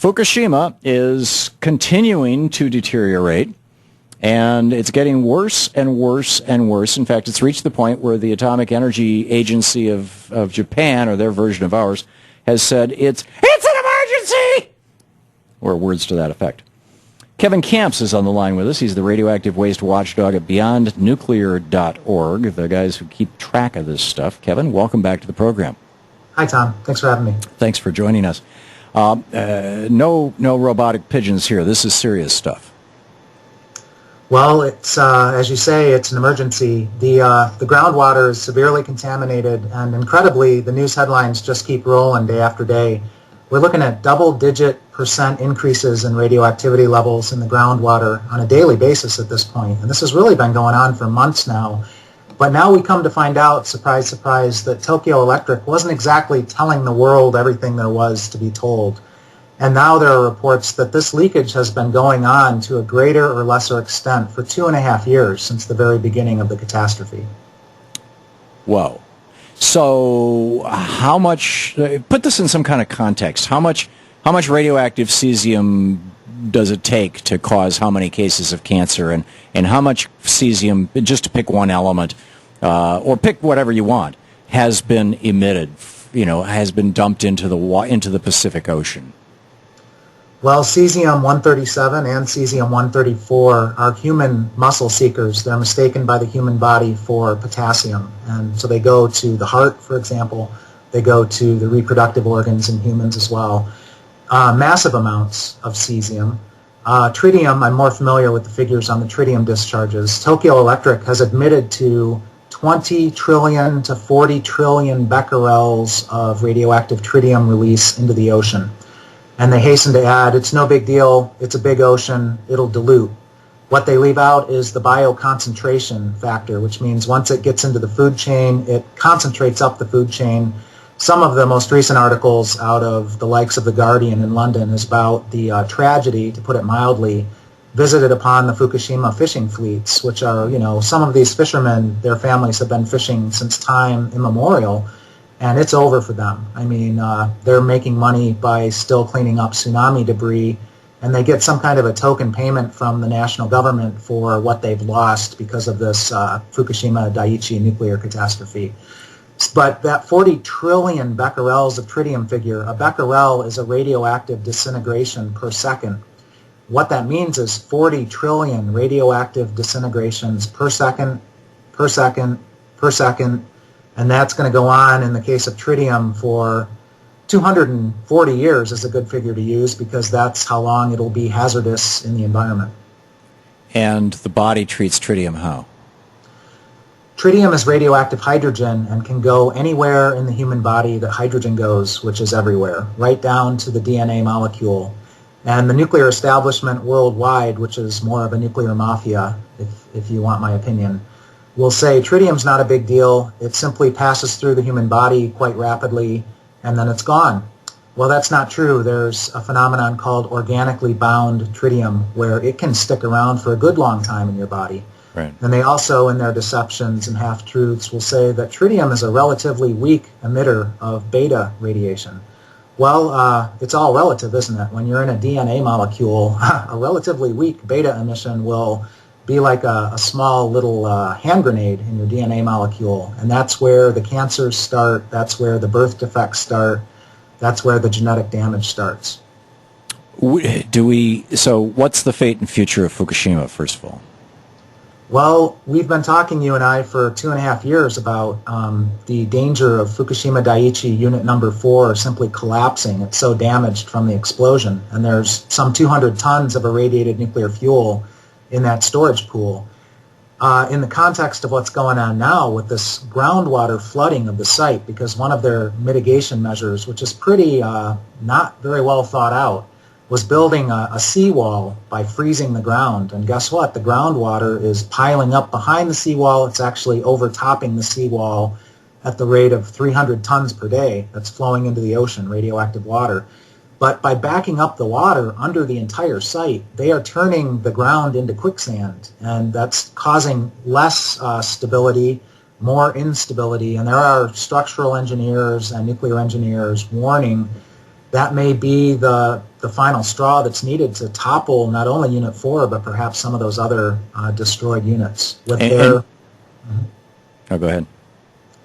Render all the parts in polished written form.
Fukushima is continuing to deteriorate, and it's getting worse and worse and worse. In fact, it's reached the point where the Atomic Energy Agency of Japan, or their version of ours, has said it's an emergency, or words to that effect. Kevin Camps is on the line with us. He's the radioactive waste watchdog at beyondnuclear.org, the guys who keep track of this stuff. Kevin, welcome back to the program. Hi, Tom. Thanks for having me. Thanks for joining us. No robotic pigeons here. This is serious stuff. Well, it's as you say, it's an emergency. The groundwater is severely contaminated, and incredibly, the news headlines just keep rolling day after day. We're looking at double-digit % increases in radioactivity levels in the groundwater on a daily basis at this point, and this has really been going on for months now. But now we come to find out, surprise, surprise, that Tokyo Electric wasn't exactly telling the world everything there was to be told. And now there are reports that this leakage has been going on to a greater or lesser extent for 2.5 years since the very beginning of the catastrophe. Whoa. So how much, put this in some kind of context, how much radioactive cesium does it take to cause how many cases of cancer, and how much cesium, just to pick one element, or pick whatever you want, has been emitted, has been dumped into the Pacific Ocean? Well, cesium-137 and cesium-134 are human muscle seekers. They're mistaken by the human body for potassium. And so they go to the heart, for example. They go to the reproductive organs in humans as well. Massive amounts of cesium. Tritium, I'm more familiar with the figures on the tritium discharges. Tokyo Electric has admitted to 20 trillion to 40 trillion becquerels of radioactive tritium release into the ocean. And they hasten to add, it's no big deal, it's a big ocean, it'll dilute. What they leave out is the bioconcentration factor, which means once it gets into the food chain, it concentrates up the food chain. Some of the most recent articles out of the likes of The Guardian in London is about the tragedy, to put it mildly, visited upon the Fukushima fishing fleets, which are, some of these fishermen, their families have been fishing since time immemorial, and it's over for them. I mean, they're making money by still cleaning up tsunami debris, and they get some kind of a token payment from the national government for what they've lost because of this Fukushima Daiichi nuclear catastrophe. But that 40 trillion becquerels of tritium figure, a becquerel is a radioactive disintegration per second. What that means is 40 trillion radioactive disintegrations per second, per second, per second, and that's going to go on in the case of tritium for 240 years is a good figure to use, because that's how long it'll be hazardous in the environment. And the body treats tritium how? Tritium is radioactive hydrogen and can go anywhere in the human body that hydrogen goes, which is everywhere, right down to the DNA molecule. And the nuclear establishment worldwide, which is more of a nuclear mafia, if you want my opinion, will say tritium's not a big deal. It simply passes through the human body quite rapidly, and then it's gone. Well, that's not true. There's a phenomenon called organically bound tritium, where it can stick around for a good long time in your body. Right. And they also, in their deceptions and half-truths, will say that tritium is a relatively weak emitter of beta radiation. Well, it's all relative, isn't it? When you're in a DNA molecule, a relatively weak beta emission will be like a small little hand grenade in your DNA molecule. And that's where the cancers start, that's where the birth defects start, that's where the genetic damage starts. So what's the fate and future of Fukushima, first of all? Well, we've been talking, you and I, for 2.5 years about the danger of Fukushima Daiichi Unit Number 4 simply collapsing. It's so damaged from the explosion, and there's some 200 tons of irradiated nuclear fuel in that storage pool. In the context of what's going on now with this groundwater flooding of the site, because one of their mitigation measures, which is pretty not very well thought out, was building a seawall by freezing the ground. And guess what? The groundwater is piling up behind the seawall. It's actually overtopping the seawall at the rate of 300 tons per day that's flowing into the ocean, radioactive water. But by backing up the water under the entire site, they are turning the ground into quicksand, and that's causing less stability, more instability. And there are structural engineers and nuclear engineers warning that may be the final straw that's needed to topple not only Unit 4, but perhaps some of those other destroyed units with their... Oh, go ahead.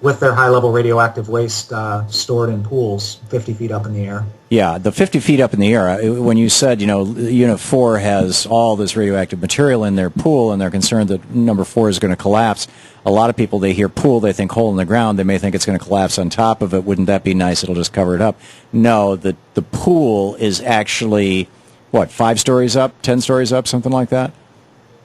With their high-level radioactive waste stored in pools 50 feet up in the air. Yeah, the 50 feet up in the air, when you said, Unit 4 has all this radioactive material in their pool and they're concerned that number 4 is going to collapse, a lot of people, they hear pool, they think hole in the ground, they may think it's going to collapse on top of it. Wouldn't that be nice? It'll just cover it up. No, the pool is actually, 5 stories up, 10 stories up, something like that?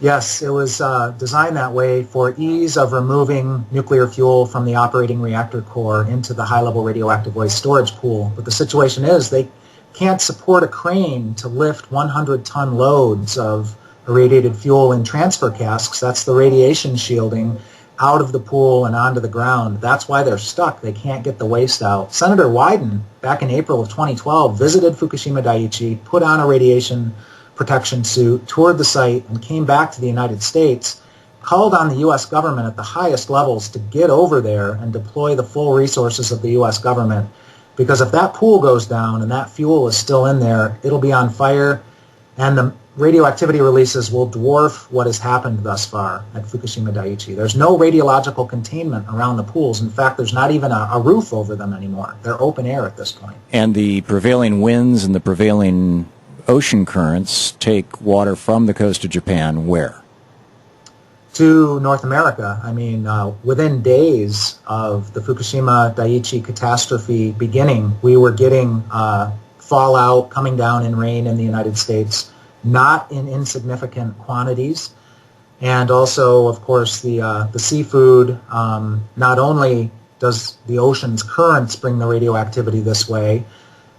Yes, it was designed that way for ease of removing nuclear fuel from the operating reactor core into the high-level radioactive waste storage pool. But the situation is they can't support a crane to lift 100-ton loads of irradiated fuel in transfer casks. That's the radiation shielding out of the pool and onto the ground. That's why they're stuck. They can't get the waste out. Senator Wyden, back in April of 2012, visited Fukushima Daiichi, put on a radiation protection suit, toured the site, and came back to the United States, called on the U.S. government at the highest levels to get over there and deploy the full resources of the U.S. government. Because if that pool goes down and that fuel is still in there, it'll be on fire, and the radioactivity releases will dwarf what has happened thus far at Fukushima Daiichi. There's no radiological containment around the pools. In fact, there's not even a roof over them anymore. They're open air at this point. And the prevailing winds and the prevailing ocean currents take water from the coast of Japan where? To North America. I mean, within days of the Fukushima Daiichi catastrophe beginning, we were getting fallout coming down in rain in the United States, not in insignificant quantities. And also, of course, the seafood, not only does the ocean's currents bring the radioactivity this way,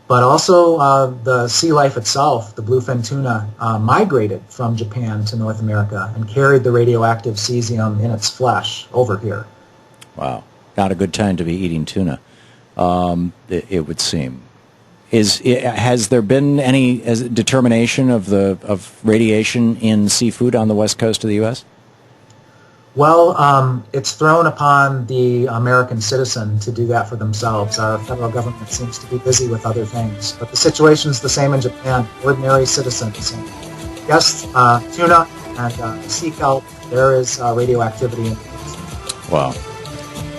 but also the sea life itself, the bluefin tuna, migrated from Japan to North America and carried the radioactive cesium in its flesh over here. Wow. Not a good time to be eating tuna, it would seem. Has there been any determination of radiation in seafood on the west coast of the U.S.? Well, it's thrown upon the American citizen to do that for themselves. Our federal government seems to be busy with other things. But the situation's the same in Japan. Ordinary citizens. And yes, tuna and sea kelp, there is radioactivity in it. Wow.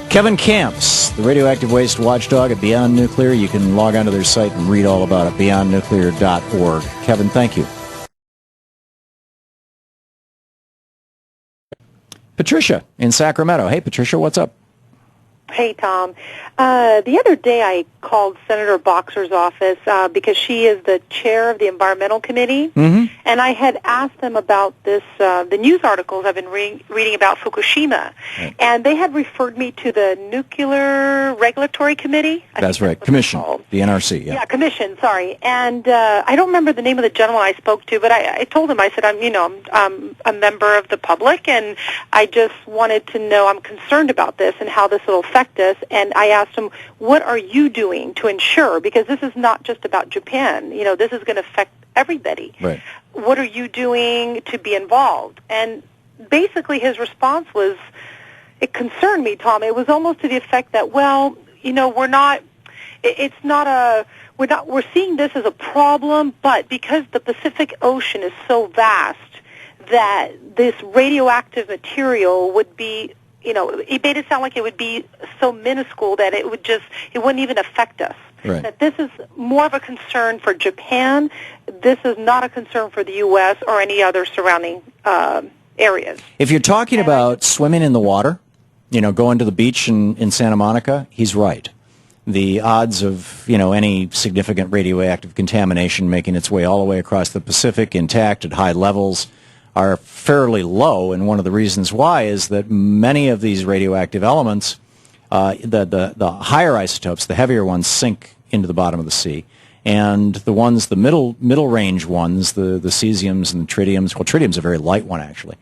Kevin Camps, the radioactive waste watchdog at Beyond Nuclear. You can log onto their site and read all about it, beyondnuclear.org. Kevin, thank you. Patricia in Sacramento. Hey, Patricia, what's up? Hey, Tom. The other day I called Senator Boxer's office because she is the chair of the Environmental Committee, and I had asked them about this, the news articles I've been reading about Fukushima, and they had referred me to the Nuclear Regulatory Committee. That's right, Commission, the NRC. Yeah, Commission, sorry. And I don't remember the name of the gentleman I spoke to, but I told him, I said, I'm a member of the public, and I just wanted to know, I'm concerned about this and how this will affect us, and I asked him, what are you doing to ensure, because this is not just about Japan, this is going to affect everybody. Right. What are you doing to be involved? And basically his response was, it concerned me, Tom. It was almost to the effect that, we're seeing this as a problem, but because the Pacific Ocean is so vast that this radioactive material would be, it made it sound like it would be so minuscule that it wouldn't even affect us. Right. That this is more of a concern for Japan. This is not a concern for the U.S. or any other surrounding areas. If you're talking about swimming in the water, going to the beach in Santa Monica, he's right. The odds of, any significant radioactive contamination making its way all the way across the Pacific intact at high levels are fairly low, and one of the reasons why is that many of these radioactive elements, the higher isotopes, the heavier ones, sink into the bottom of the sea, and the middle range ones, the cesiums and the tritiums, well, tritium's a very light one actually.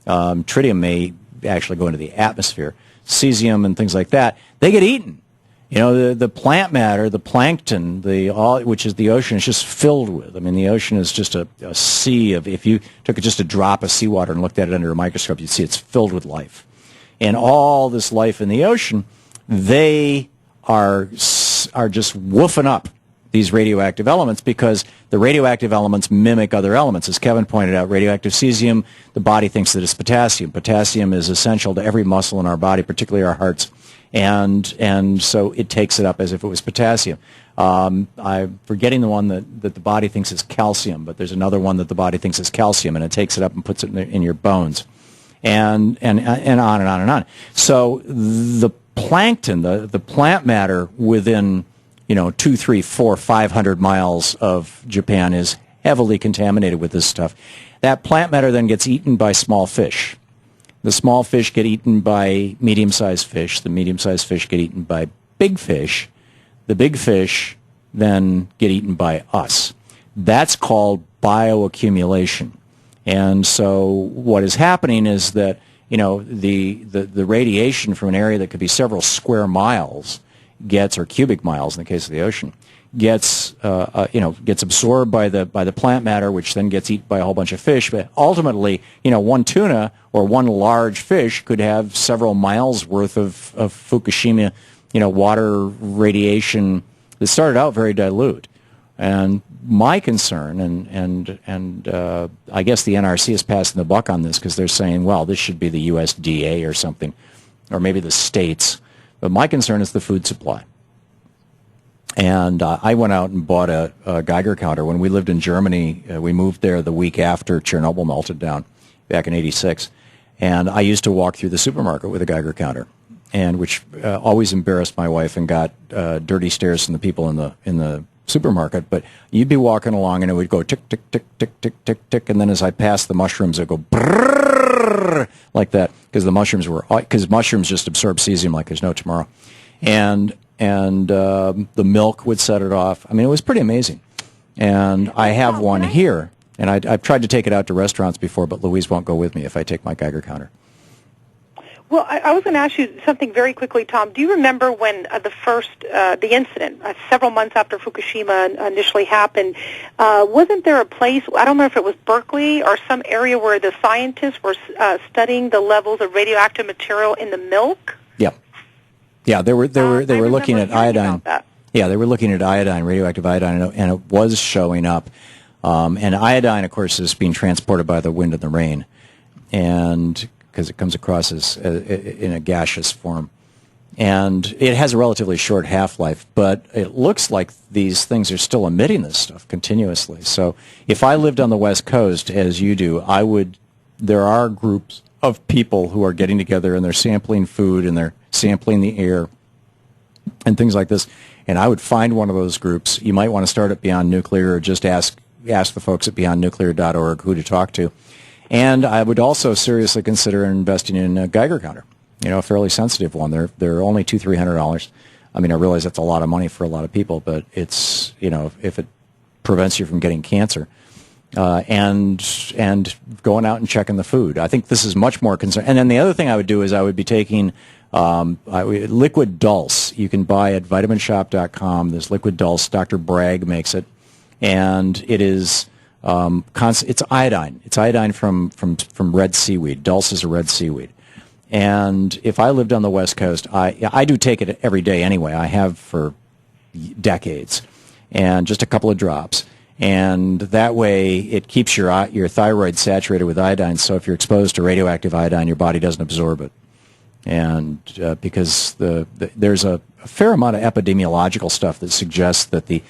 Tritium may actually go into the atmosphere. Cesium and things like that, they get eaten. The plant matter, the plankton, which is the ocean, is just filled with. I mean, the ocean is just a sea of, if you took just a drop of seawater and looked at it under a microscope, you'd see it's filled with life. And all this life in the ocean, they are just woofing up these radioactive elements because the radioactive elements mimic other elements. As Kevin pointed out, radioactive cesium, the body thinks that it's potassium. Potassium is essential to every muscle in our body, particularly our hearts, and so it takes it up as if it was potassium. I'm forgetting the one that the body thinks is calcium, but there's another one that the body thinks is calcium, and it takes it up and puts it in your bones, and on and on and on. So the plankton, the plant matter within 2, 3, 4, 500 miles of Japan is heavily contaminated with this stuff. That plant matter then gets eaten by small fish. The small fish get eaten by medium-sized fish. The medium-sized fish get eaten by big fish. The big fish then get eaten by us. That's called bioaccumulation. And so what is happening is that the radiation from an area that could be several square miles or cubic miles in the case of the ocean, gets absorbed by the plant matter, which then gets eaten by a whole bunch of fish. But ultimately, one tuna or one large fish could have several miles worth of Fukushima, water radiation that started out very dilute. And my concern, and I guess the NRC is passing the buck on this because they're saying, well, this should be the USDA or something, or maybe the states. But my concern is the food supply. And I went out and bought a Geiger counter. When we lived in Germany, we moved there the week after Chernobyl melted down back in '86. And I used to walk through the supermarket with a Geiger counter, and which always embarrassed my wife and got dirty stares from the people in the supermarket. But you'd be walking along and it would go tick, tick, tick, tick, tick, tick, tick. And then as I passed the mushrooms, it would go brrrr, like that, because mushrooms just absorb cesium like there's no tomorrow. And the milk would set it off. I mean, it was pretty amazing. And I have one here, and I've tried to take it out to restaurants before, but Louise won't go with me if I take my Geiger counter. Well, I was going to ask you something very quickly, Tom. Do you remember when the incident, several months after Fukushima initially happened, wasn't there a place, I don't know if it was Berkeley or some area where the scientists were studying the levels of radioactive material in the milk? Yeah, they were looking at iodine. Yeah, they were looking at iodine, radioactive iodine, and it was showing up. And iodine, of course, is being transported by the wind and the rain, and because it comes across as in a gaseous form. And it has a relatively short half-life, but it looks like these things are still emitting this stuff continuously. So if I lived on the West Coast, as you do, there are groups of people who are getting together and they're sampling food and they're sampling the air and things like this. And I would find one of those groups. You might want to start at Beyond Nuclear or just ask the folks at beyondnuclear.org who to talk to. And I would also seriously consider investing in a Geiger counter, a fairly sensitive one. They're only $200-300. I mean, I realize that's a lot of money for a lot of people, but it's, if it prevents you from getting cancer, and going out and checking the food. I think this is much more concern. And then the other thing I would do is I would be taking liquid dulse. You can buy at vitaminshop.com. This liquid dulse, Dr. Bragg makes it, and it is it's iodine. It's iodine from red seaweed. Dulse is a red seaweed. And if I lived on the West Coast, I do take it every day anyway. I have for decades, and just a couple of drops. And that way it keeps your thyroid saturated with iodine, so if you're exposed to radioactive iodine, your body doesn't absorb it. And because there's a fair amount of epidemiological stuff that suggests that the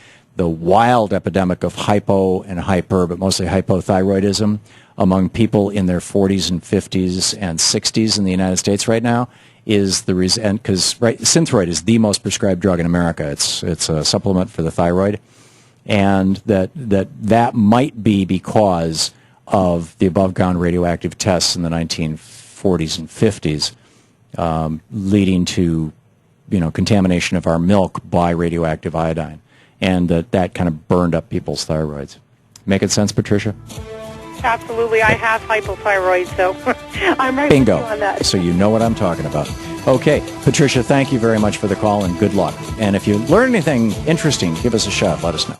wild epidemic of hypo and hyper, but mostly hypothyroidism, among people in their 40s and 50s and 60s in the United States right now is the reason, because Synthroid is the most prescribed drug in America. It's a supplement for the thyroid, and that might be because of the above-ground radioactive tests in the 1940s and 50s, leading to contamination of our milk by radioactive iodine, and that kind of burned up people's thyroids. Making sense, Patricia? Absolutely. I have hypothyroid, so I'm right Bingo. with you on that. So you know what I'm talking about. Okay, Patricia, thank you very much for the call, and good luck. And if you learn anything interesting, give us a shout. Let us know.